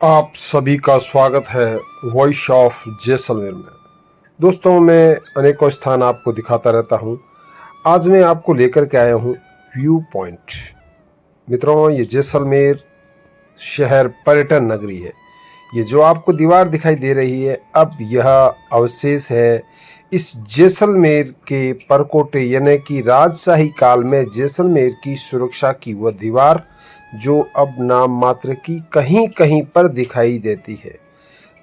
आप सभी का स्वागत है वॉइस ऑफ जैसलमेर में। दोस्तों, मैं अनेकों स्थान आपको दिखाता रहता हूं। आज मैं आपको लेकर के आया हूं व्यू पॉइंट। मित्रों, ये जैसलमेर शहर पर्यटन नगरी है। ये जो आपको दीवार दिखाई दे रही है, अब यह अवशेष है इस जैसलमेर के परकोटे यानी कि राजशाही काल में जैसलमेर की सुरक्षा की वह दीवार जो अब नाम मात्र की कहीं कहीं पर दिखाई देती है।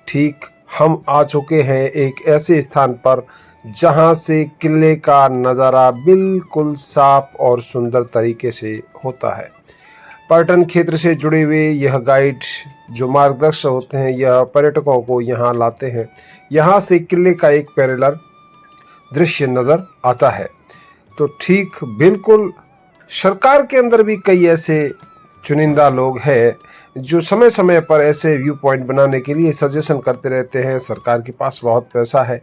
ठीक हम आ चुके हैं एक ऐसे स्थान पर जहां से किले का नज़ारा बिल्कुल साफ और सुंदर तरीके से होता है। पर्यटन क्षेत्र से जुड़े हुए यह गाइड जो मार्गदर्शक होते हैं, यह पर्यटकों को यहाँ लाते हैं। यहाँ से किले का एक पैरेलल दृश्य नज़र आता है। तो ठीक बिल्कुल सरकार के अंदर भी कई ऐसे चुनिंदा लोग हैं जो समय समय पर ऐसे व्यू पॉइंट बनाने के लिए सजेशन करते रहते हैं। सरकार के पास बहुत पैसा है,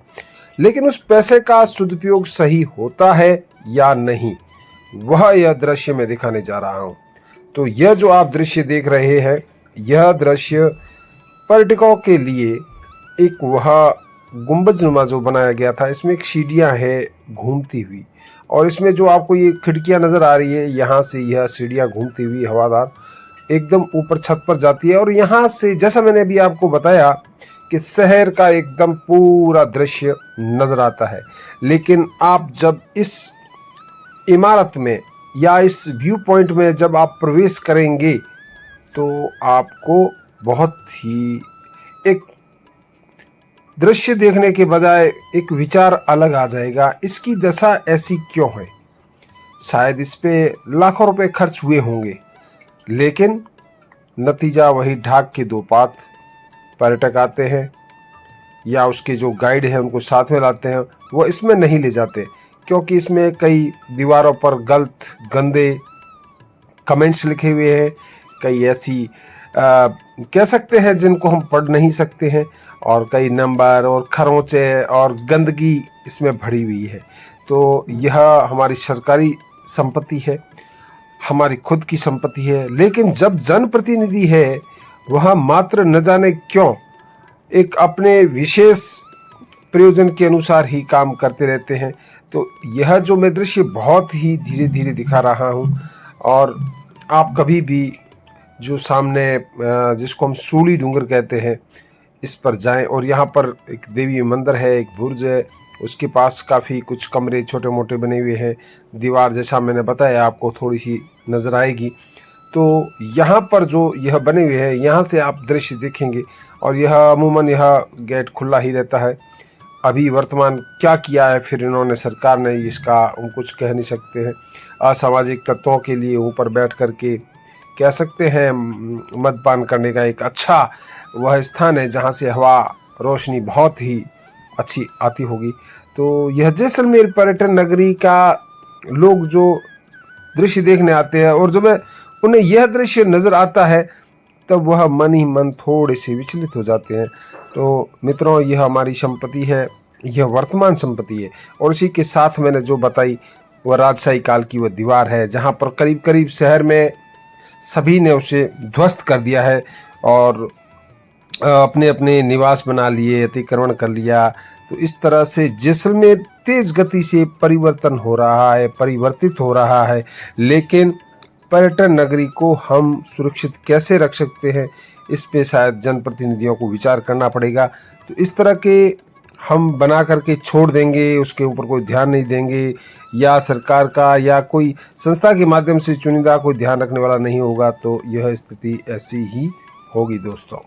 लेकिन उस पैसे का सदुपयोग सही होता है या नहीं, वह यह दृश्य मैं दिखाने जा रहा हूं। तो यह जो आप दृश्य देख रहे हैं, यह दृश्य पर्यटकों के लिए एक वह गुंबदनुमा जो बनाया गया था। इसमें एक सीढ़ियां है घूमती हुई, और इसमें जो आपको ये खिड़कियां नजर आ रही है, यहाँ से यह सीढ़ियां घूमती हुई हवादार एकदम ऊपर छत पर जाती है। और यहाँ से जैसा मैंने अभी आपको बताया कि शहर का एकदम पूरा दृश्य नजर आता है। लेकिन आप जब इस इमारत में या इस व्यू पॉइंट में जब आप प्रवेश करेंगे तो आपको बहुत ही एक दृश्य देखने के बजाय एक विचार अलग आ जाएगा। इसकी दशा ऐसी क्यों है? शायद इस पे लाखों रुपए खर्च हुए होंगे, लेकिन नतीजा वही ढाक के दो पात। पर्यटक आते हैं या उसके जो गाइड हैं उनको साथ में लाते हैं, वो इसमें नहीं ले जाते, क्योंकि इसमें कई दीवारों पर गलत गंदे कमेंट्स लिखे हुए हैं। कई ऐसी कह सकते हैं जिनको हम पढ़ नहीं सकते हैं, और कई नंबर और खरोंचे और गंदगी इसमें भरी हुई है। तो यह हमारी सरकारी संपत्ति है, हमारी खुद की संपत्ति है। लेकिन जब जनप्रतिनिधि है, वह मात्र न जाने क्यों एक अपने विशेष प्रयोजन के अनुसार ही काम करते रहते हैं। तो यह जो मैं दृश्य बहुत ही धीरे धीरे दिखा रहा हूँ, और आप कभी भी जो सामने जिसको हम सूली डूंगर कहते हैं, इस पर जाएं। और यहाँ पर एक देवी मंदिर है, एक बुर्ज है, उसके पास काफ़ी कुछ कमरे छोटे मोटे बने हुए हैं। दीवार जैसा मैंने बताया आपको थोड़ी सी नज़र आएगी। तो यहाँ पर जो यह बने हुए हैं, यहाँ से आप दृश्य देखेंगे। और यह अमूमन यह गेट खुला ही रहता है। अभी वर्तमान क्या किया है फिर इन्होंने, सरकार ने, इसका हम कुछ कह नहीं सकते हैं। असामाजिक तत्वों के लिए ऊपर बैठ कर के कह सकते हैं मद्यपान करने का एक अच्छा वह स्थान है जहाँ से हवा रोशनी बहुत ही अच्छी आती होगी। तो यह जैसलमेर पर्यटन नगरी का लोग जो दृश्य देखने आते हैं, और जब उन्हें यह दृश्य नज़र आता है तब वह मन ही मन थोड़े से विचलित हो जाते हैं। तो मित्रों, यह हमारी संपत्ति है, यह वर्तमान संपत्ति है। और इसी के साथ मैंने जो बताई वह राजशाही काल की वह दीवार है, जहाँ पर करीब करीब शहर में सभी ने उसे ध्वस्त कर दिया है और अपने अपने निवास बना लिए, अतिक्रमण कर लिया। तो इस तरह से जैसलमेर तेज गति से परिवर्तन हो रहा है, परिवर्तित हो रहा है। लेकिन पर्यटन नगरी को हम सुरक्षित कैसे रख सकते हैं, इस पे शायद जनप्रतिनिधियों को विचार करना पड़ेगा। तो इस तरह के हम बना करके छोड़ देंगे, उसके ऊपर कोई ध्यान नहीं देंगे, या सरकार का या कोई संस्था के माध्यम से चुनिंदा कोई ध्यान रखने वाला नहीं होगा, तो यह स्थिति ऐसी ही होगी दोस्तों।